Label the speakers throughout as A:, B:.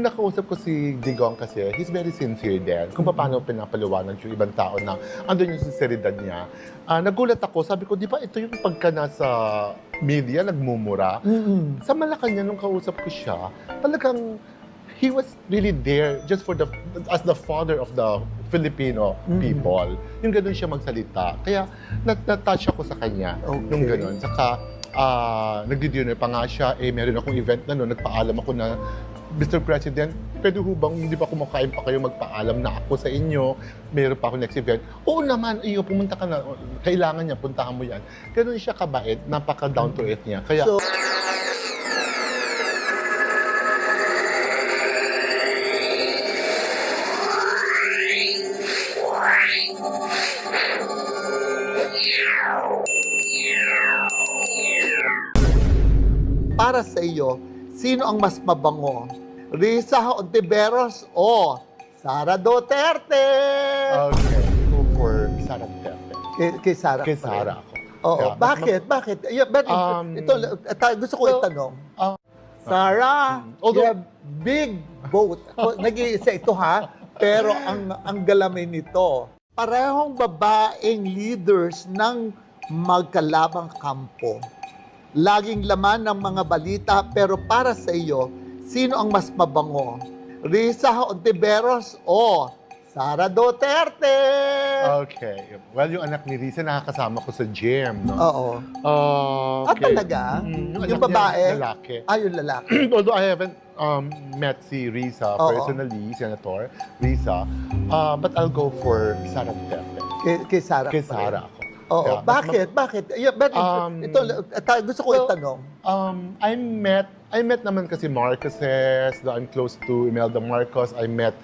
A: Nakausap ko si Digong kasi he's very sincere din kung paano pinapaliwanag yung ibang tao na andun yung sinseridad niya. Nagulat ako, sabi ko, di ba ito yung pagka nasa media, nagmumura? Sa Malacanang, nung kausap ko siya, talagang he was really there just for as the father of the Filipino people. Yung ganun siya magsalita. Kaya natouch ako sa kanya nung ganun. Saka nagdi-dinner pa nga siya, meron akong event na noon, nagpaalam ako na, Mr. President, pwede ho bang hindi pa kumakain pa kayo magpaalam na ako sa inyo? Meron pa ako next event. Oo naman, pumunta ka na. Kailangan niya, puntahan mo yan. Ganun siya kabait, napaka down to earth niya. Kaya,
B: para sa iyo, sino ang mas mabango? Risa Hontiveros o Sara Duterte?
A: okay, go for Sara Duterte.
B: Kay Sara.
A: Kay Sara ako.
B: Oo.
A: Yeah,
B: Bakit? Bakit? Gusto ko itanong. Sara,
A: although-
B: you have big vote. Nag-iisa ito ha, pero ang galamay nito, parehong babaeng leaders ng magkalabang kampo. Laging laman ng mga balita, pero para sa iyo, sino ang mas mabango? Risa Hontiveros o Sara Duterte?
A: Okay. Well, yung anak ni Risa nakakasama ko sa gym. No?
B: Oo.
A: Okay.
B: Talaga?
A: Yung
B: Yung
A: anak
B: babae?
A: niya, lalaki.
B: Yung lalaki.
A: Although I haven't met si Risa
B: Oo.
A: personally, Senator Risa, but I'll go for Sara Duterte.
B: Kay Sara.
A: Kay
B: pa rin.
A: Sara ako.
B: Oo.
A: Yeah,
B: Bakit? Bakit? Gusto ko itanong.
A: I met naman kasi Marcoses, I'm close to Imelda Marcos. I met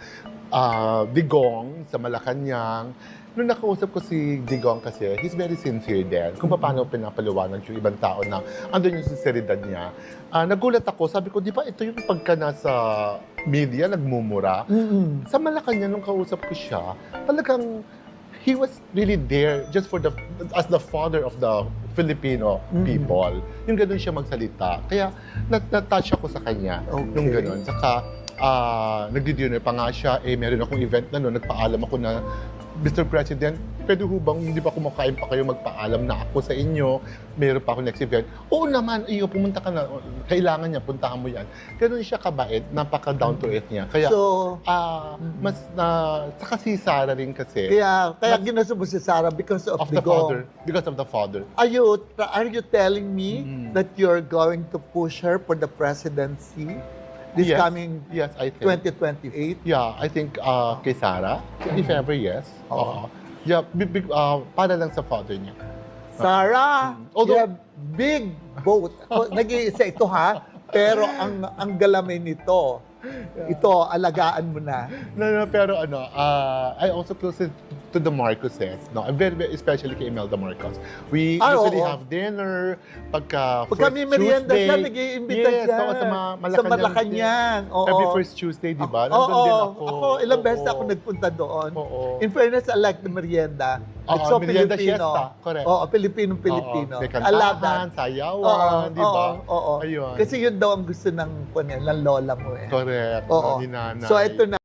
A: Digong sa Malacanang. Nung nakausap ko si Digong kasi, he's very sincere din kung paano pinapaliwanag yung ibang tao na andun yung sinseridad niya. Nagulat ako, sabi ko, di ba ito yung pagka nasa media, nagmumura? Sa Malacanang, nung kausap ko siya, talagang he was really there just for as the father of the Filipino people. Yung ganun siya magsalita. Kaya natouch ako sa kanya nung ganun. Saka nagdi-dinner pa nga siya, meron akong event na noon, nagpaalam ako na, Mr. President, pwede ho bang hindi pa kumakain pa kayo magpaalam na ako sa inyo? Meron pa ako next event. Oo naman, pumunta ka na. Kailangan niya, puntahan mo yan. Ganun siya kabait, napaka down to earth niya. Kaya, saka si Sara rin kasi.
B: Kaya ginusto mo si Sara because of
A: the
B: Digong.
A: father. Because of the father.
B: Are you telling me that you're going to push her for the presidency this
A: Yes.
B: coming
A: Yes, I think.
B: 2028?
A: Yeah, I think kay Sara, if ever, yes. Yeah, para lang sa father niya.
B: Sara,
A: Although-
B: you have big vote. Nag-iisa ito ha, pero ang galamay nito, ito, alagaan mo na.
A: No, pero I also close it to the Marcoses. No, I'm very especially kay Imelda Marcos. We usually
B: oo.
A: have dinner pagka
B: Pagka
A: first
B: may merienda
A: Tuesday.
B: siya, nag-iimbita
A: Yes,
B: siya.
A: oo, sa
B: Sa Malacanang. Oo.
A: Every first Tuesday, di ba? Nandun din ako.
B: Ako, ilang beses
A: Oo.
B: ako nagpunta doon.
A: Oo.
B: In fairness, I like the merienda. It's so
A: merienda
B: Filipino.
A: siesta, correct.
B: Oo, Pilipino-Pilipino.
A: May
B: I love
A: kantahan,
B: that.
A: sayawan, di ba?
B: Oo.
A: Ayun.
B: Kasi yun daw ang gusto ng lola mo eh.
A: Correct.
B: Oo.
A: Ni nanay.
B: So ito na,